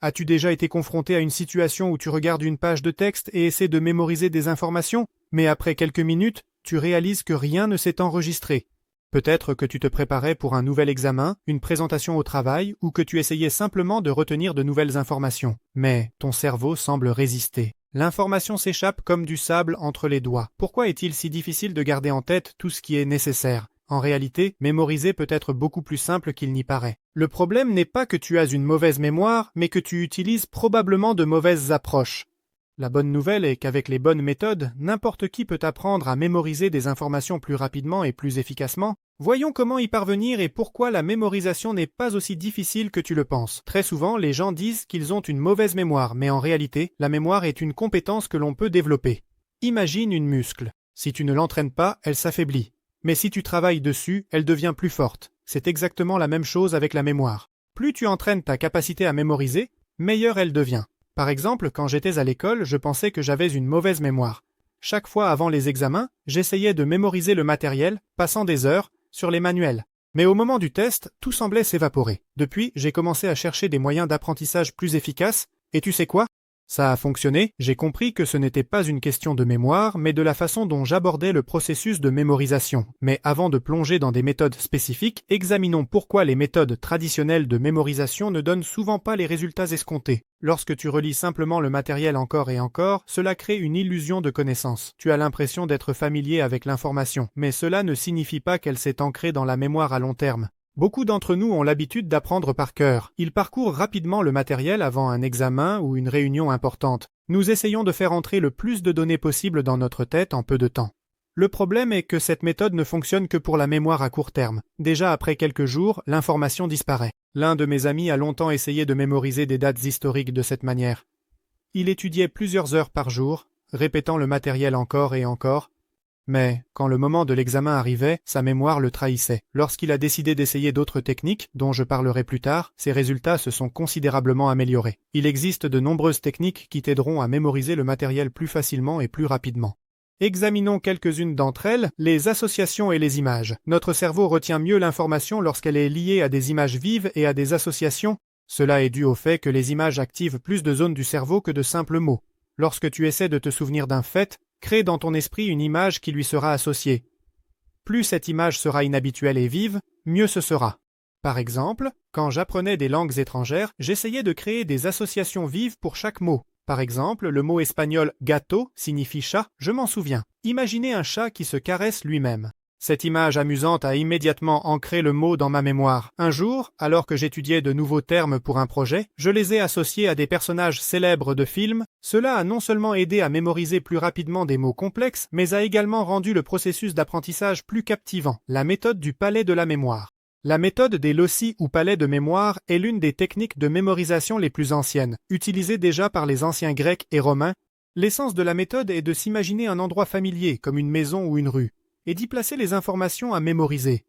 As-tu déjà été confronté à une situation où tu regardes une page de texte et essaies de mémoriser des informations, mais après quelques minutes, tu réalises que rien ne s'est enregistré? Peut-être que tu te préparais pour un nouvel examen, une présentation au travail, ou que tu essayais simplement de retenir de nouvelles informations. Mais ton cerveau semble résister. L'information s'échappe comme du sable entre les doigts. Pourquoi est-il si difficile de garder en tête tout ce qui est nécessaire? En réalité, mémoriser peut être beaucoup plus simple qu'il n'y paraît. Le problème n'est pas que tu as une mauvaise mémoire, mais que tu utilises probablement de mauvaises approches. La bonne nouvelle est qu'avec les bonnes méthodes, n'importe qui peut apprendre à mémoriser des informations plus rapidement et plus efficacement. Voyons comment y parvenir et pourquoi la mémorisation n'est pas aussi difficile que tu le penses. Très souvent, les gens disent qu'ils ont une mauvaise mémoire, mais en réalité, la mémoire est une compétence que l'on peut développer. Imagine une muscle. Si tu ne l'entraînes pas, elle s'affaiblit. Mais si tu travailles dessus, elle devient plus forte. C'est exactement la même chose avec la mémoire. Plus tu entraînes ta capacité à mémoriser, meilleure elle devient. Par exemple, quand j'étais à l'école, je pensais que j'avais une mauvaise mémoire. Chaque fois avant les examens, j'essayais de mémoriser le matériel, passant des heures sur les manuels. Mais au moment du test, tout semblait s'évaporer. Depuis, j'ai commencé à chercher des moyens d'apprentissage plus efficaces, et tu sais quoi? Ça a fonctionné, j'ai compris que ce n'était pas une question de mémoire, mais de la façon dont j'abordais le processus de mémorisation. Mais avant de plonger dans des méthodes spécifiques, examinons pourquoi les méthodes traditionnelles de mémorisation ne donnent souvent pas les résultats escomptés. Lorsque tu relis simplement le matériel encore et encore, cela crée une illusion de connaissance. Tu as l'impression d'être familier avec l'information, mais cela ne signifie pas qu'elle s'est ancrée dans la mémoire à long terme. Beaucoup d'entre nous ont l'habitude d'apprendre par cœur. Ils parcourent rapidement le matériel avant un examen ou une réunion importante. Nous essayons de faire entrer le plus de données possible dans notre tête en peu de temps. Le problème est que cette méthode ne fonctionne que pour la mémoire à court terme. Déjà après quelques jours, l'information disparaît. L'un de mes amis a longtemps essayé de mémoriser des dates historiques de cette manière. Il étudiait plusieurs heures par jour, répétant le matériel encore et encore. Mais, quand le moment de l'examen arrivait, sa mémoire le trahissait. Lorsqu'il a décidé d'essayer d'autres techniques, dont je parlerai plus tard, ses résultats se sont considérablement améliorés. Il existe de nombreuses techniques qui t'aideront à mémoriser le matériel plus facilement et plus rapidement. Examinons quelques-unes d'entre elles, les associations et les images. Notre cerveau retient mieux l'information lorsqu'elle est liée à des images vives et à des associations. Cela est dû au fait que les images activent plus de zones du cerveau que de simples mots. Lorsque tu essaies de te souvenir d'un fait, crée dans ton esprit une image qui lui sera associée. Plus cette image sera inhabituelle et vive, mieux ce sera. Par exemple, quand j'apprenais des langues étrangères, j'essayais de créer des associations vives pour chaque mot. Par exemple, le mot espagnol gato signifie chat, je m'en souviens. Imaginez un chat qui se caresse lui-même. Cette image amusante a immédiatement ancré le mot dans ma mémoire. Un jour, alors que j'étudiais de nouveaux termes pour un projet, je les ai associés à des personnages célèbres de films. Cela a non seulement aidé à mémoriser plus rapidement des mots complexes, mais a également rendu le processus d'apprentissage plus captivant. La méthode du palais de la mémoire. La méthode des loci ou palais de mémoire est l'une des techniques de mémorisation les plus anciennes, utilisée déjà par les anciens Grecs et Romains. L'essence de la méthode est de s'imaginer un endroit familier, comme une maison ou une rue, et d'y placer les informations à mémoriser.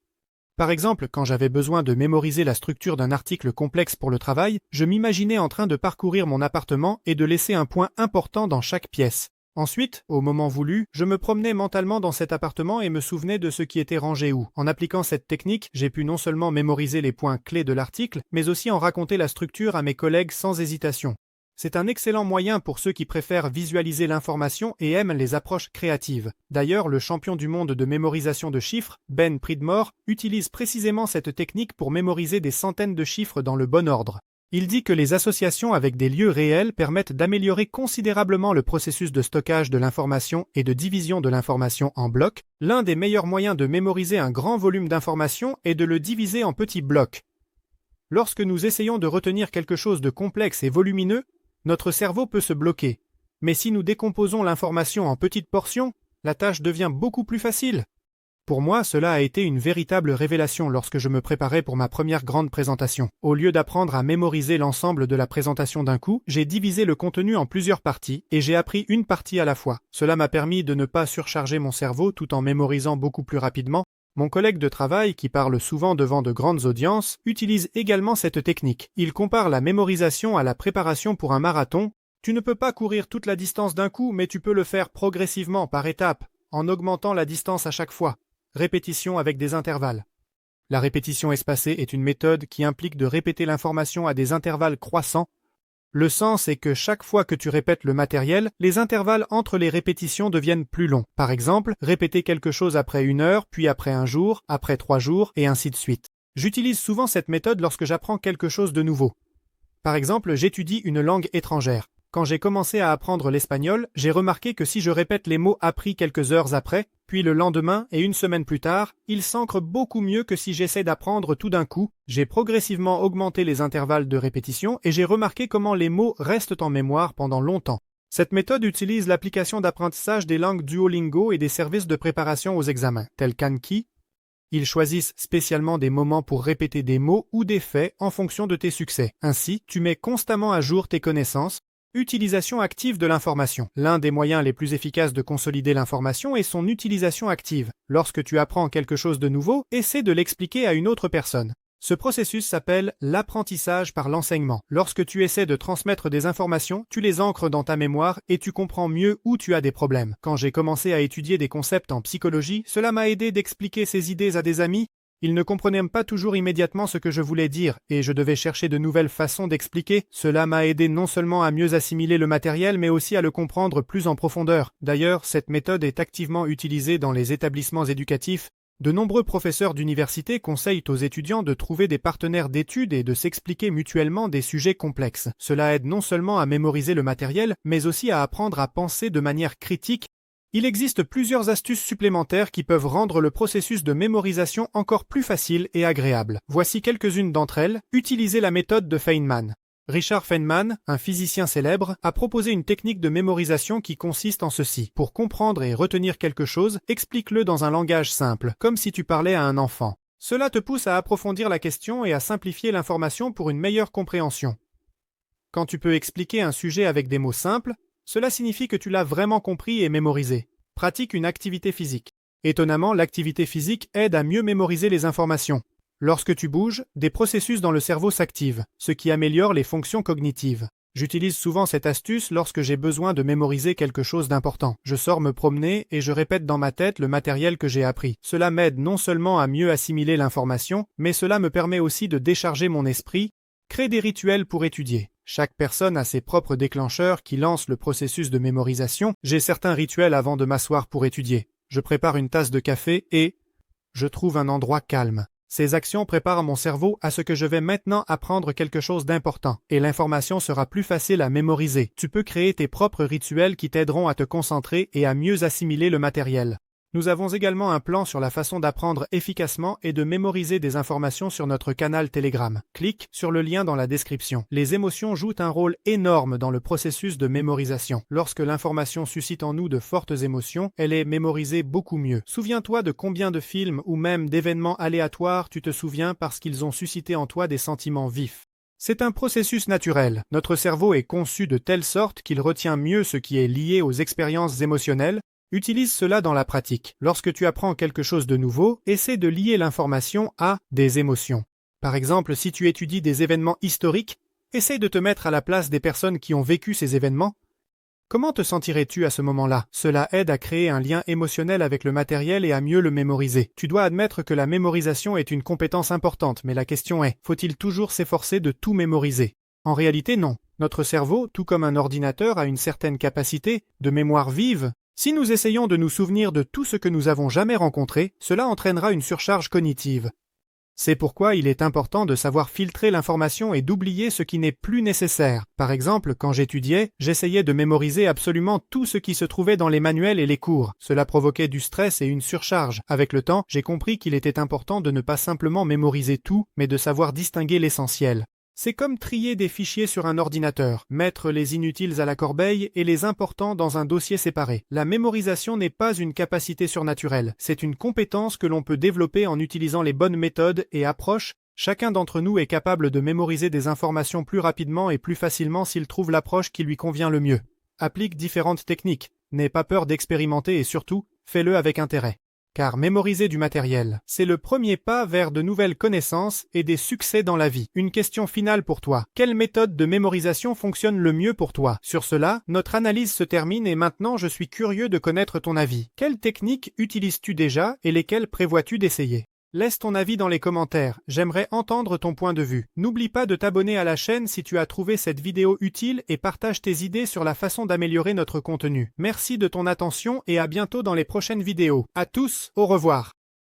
Par exemple, quand j'avais besoin de mémoriser la structure d'un article complexe pour le travail, je m'imaginais en train de parcourir mon appartement et de laisser un point important dans chaque pièce. Ensuite, au moment voulu, je me promenais mentalement dans cet appartement et me souvenais de ce qui était rangé où. En appliquant cette technique, j'ai pu non seulement mémoriser les points clés de l'article, mais aussi en raconter la structure à mes collègues sans hésitation. C'est un excellent moyen pour ceux qui préfèrent visualiser l'information et aiment les approches créatives. D'ailleurs, le champion du monde de mémorisation de chiffres, Ben Pridmore, utilise précisément cette technique pour mémoriser des centaines de chiffres dans le bon ordre. Il dit que les associations avec des lieux réels permettent d'améliorer considérablement le processus de stockage de l'information et de division de l'information en blocs. L'un des meilleurs moyens de mémoriser un grand volume d'informations est de le diviser en petits blocs. Lorsque nous essayons de retenir quelque chose de complexe et volumineux, notre cerveau peut se bloquer. Mais si nous décomposons l'information en petites portions, la tâche devient beaucoup plus facile. Pour moi, cela a été une véritable révélation lorsque je me préparais pour ma première grande présentation. Au lieu d'apprendre à mémoriser l'ensemble de la présentation d'un coup, j'ai divisé le contenu en plusieurs parties et j'ai appris une partie à la fois. Cela m'a permis de ne pas surcharger mon cerveau tout en mémorisant beaucoup plus rapidement. Mon collègue de travail, qui parle souvent devant de grandes audiences, utilise également cette technique. Il compare la mémorisation à la préparation pour un marathon. Tu ne peux pas courir toute la distance d'un coup, mais tu peux le faire progressivement, par étapes, en augmentant la distance à chaque fois. Répétition avec des intervalles. La répétition espacée est une méthode qui implique de répéter l'information à des intervalles croissants. Le sens est que chaque fois que tu répètes le matériel, les intervalles entre les répétitions deviennent plus longs. Par exemple, répéter quelque chose après 1 heure, puis après un jour, après 3 jours, et ainsi de suite. J'utilise souvent cette méthode lorsque j'apprends quelque chose de nouveau. Par exemple, j'étudie une langue étrangère. Quand j'ai commencé à apprendre l'espagnol, j'ai remarqué que si je répète les mots appris quelques heures après, puis le lendemain et une semaine plus tard, ils s'ancrent beaucoup mieux que si j'essaie d'apprendre tout d'un coup. J'ai progressivement augmenté les intervalles de répétition et j'ai remarqué comment les mots restent en mémoire pendant longtemps. Cette méthode utilise l'application d'apprentissage des langues Duolingo et des services de préparation aux examens, tels qu'Anki. Ils choisissent spécialement des moments pour répéter des mots ou des faits en fonction de tes succès. Ainsi, tu mets constamment à jour tes connaissances. Utilisation active de l'information. L'un des moyens les plus efficaces de consolider l'information est son utilisation active. Lorsque tu apprends quelque chose de nouveau, essaie de l'expliquer à une autre personne. Ce processus s'appelle l'apprentissage par l'enseignement. Lorsque tu essaies de transmettre des informations, tu les ancres dans ta mémoire et tu comprends mieux où tu as des problèmes. Quand j'ai commencé à étudier des concepts en psychologie, cela m'a aidé d'expliquer ces idées à des amis. Ils ne comprenaient pas toujours immédiatement ce que je voulais dire, et je devais chercher de nouvelles façons d'expliquer. Cela m'a aidé non seulement à mieux assimiler le matériel, mais aussi à le comprendre plus en profondeur. D'ailleurs, cette méthode est activement utilisée dans les établissements éducatifs. De nombreux professeurs d'université conseillent aux étudiants de trouver des partenaires d'études et de s'expliquer mutuellement des sujets complexes. Cela aide non seulement à mémoriser le matériel, mais aussi à apprendre à penser de manière critique. Il existe plusieurs astuces supplémentaires qui peuvent rendre le processus de mémorisation encore plus facile et agréable. Voici quelques-unes d'entre elles. Utilisez la méthode de Feynman. Richard Feynman, un physicien célèbre, a proposé une technique de mémorisation qui consiste en ceci. Pour comprendre et retenir quelque chose, explique-le dans un langage simple, comme si tu parlais à un enfant. Cela te pousse à approfondir la question et à simplifier l'information pour une meilleure compréhension. Quand tu peux expliquer un sujet avec des mots simples, cela signifie que tu l'as vraiment compris et mémorisé. Pratique une activité physique. Étonnamment, l'activité physique aide à mieux mémoriser les informations. Lorsque tu bouges, des processus dans le cerveau s'activent, ce qui améliore les fonctions cognitives. J'utilise souvent cette astuce lorsque j'ai besoin de mémoriser quelque chose d'important. Je sors me promener et je répète dans ma tête le matériel que j'ai appris. Cela m'aide non seulement à mieux assimiler l'information, mais cela me permet aussi de décharger mon esprit. Crée des rituels pour étudier. Chaque personne a ses propres déclencheurs qui lancent le processus de mémorisation. J'ai certains rituels avant de m'asseoir pour étudier. Je prépare une tasse de café et je trouve un endroit calme. Ces actions préparent mon cerveau à ce que je vais maintenant apprendre quelque chose d'important et l'information sera plus facile à mémoriser. Tu peux créer tes propres rituels qui t'aideront à te concentrer et à mieux assimiler le matériel. Nous avons également un plan sur la façon d'apprendre efficacement et de mémoriser des informations sur notre canal Telegram. Clique sur le lien dans la description. Les émotions jouent un rôle énorme dans le processus de mémorisation. Lorsque l'information suscite en nous de fortes émotions, elle est mémorisée beaucoup mieux. Souviens-toi de combien de films ou même d'événements aléatoires tu te souviens parce qu'ils ont suscité en toi des sentiments vifs. C'est un processus naturel. Notre cerveau est conçu de telle sorte qu'il retient mieux ce qui est lié aux expériences émotionnelles. Utilise cela dans la pratique. Lorsque tu apprends quelque chose de nouveau, essaie de lier l'information à des émotions. Par exemple, si tu étudies des événements historiques, essaie de te mettre à la place des personnes qui ont vécu ces événements. Comment te sentirais-tu à ce moment-là? Cela aide à créer un lien émotionnel avec le matériel et à mieux le mémoriser. Tu dois admettre que la mémorisation est une compétence importante, mais la question est, faut-il toujours s'efforcer de tout mémoriser? En réalité, non. Notre cerveau, tout comme un ordinateur, a une certaine capacité de mémoire vive. Si nous essayons de nous souvenir de tout ce que nous avons jamais rencontré, cela entraînera une surcharge cognitive. C'est pourquoi il est important de savoir filtrer l'information et d'oublier ce qui n'est plus nécessaire. Par exemple, quand j'étudiais, j'essayais de mémoriser absolument tout ce qui se trouvait dans les manuels et les cours. Cela provoquait du stress et une surcharge. Avec le temps, j'ai compris qu'il était important de ne pas simplement mémoriser tout, mais de savoir distinguer l'essentiel. C'est comme trier des fichiers sur un ordinateur, mettre les inutiles à la corbeille et les importants dans un dossier séparé. La mémorisation n'est pas une capacité surnaturelle, c'est une compétence que l'on peut développer en utilisant les bonnes méthodes et approches. Chacun d'entre nous est capable de mémoriser des informations plus rapidement et plus facilement s'il trouve l'approche qui lui convient le mieux. Applique différentes techniques, n'aie pas peur d'expérimenter et surtout, fais-le avec intérêt. Car mémoriser du matériel, c'est le premier pas vers de nouvelles connaissances et des succès dans la vie. Une question finale pour toi. Quelle méthode de mémorisation fonctionne le mieux pour toi? Sur cela, notre analyse se termine et maintenant je suis curieux de connaître ton avis. Quelles techniques utilises-tu déjà et lesquelles prévois-tu d'essayer? Laisse ton avis dans les commentaires, j'aimerais entendre ton point de vue. N'oublie pas de t'abonner à la chaîne si tu as trouvé cette vidéo utile et partage tes idées sur la façon d'améliorer notre contenu. Merci de ton attention et à bientôt dans les prochaines vidéos. À tous, au revoir.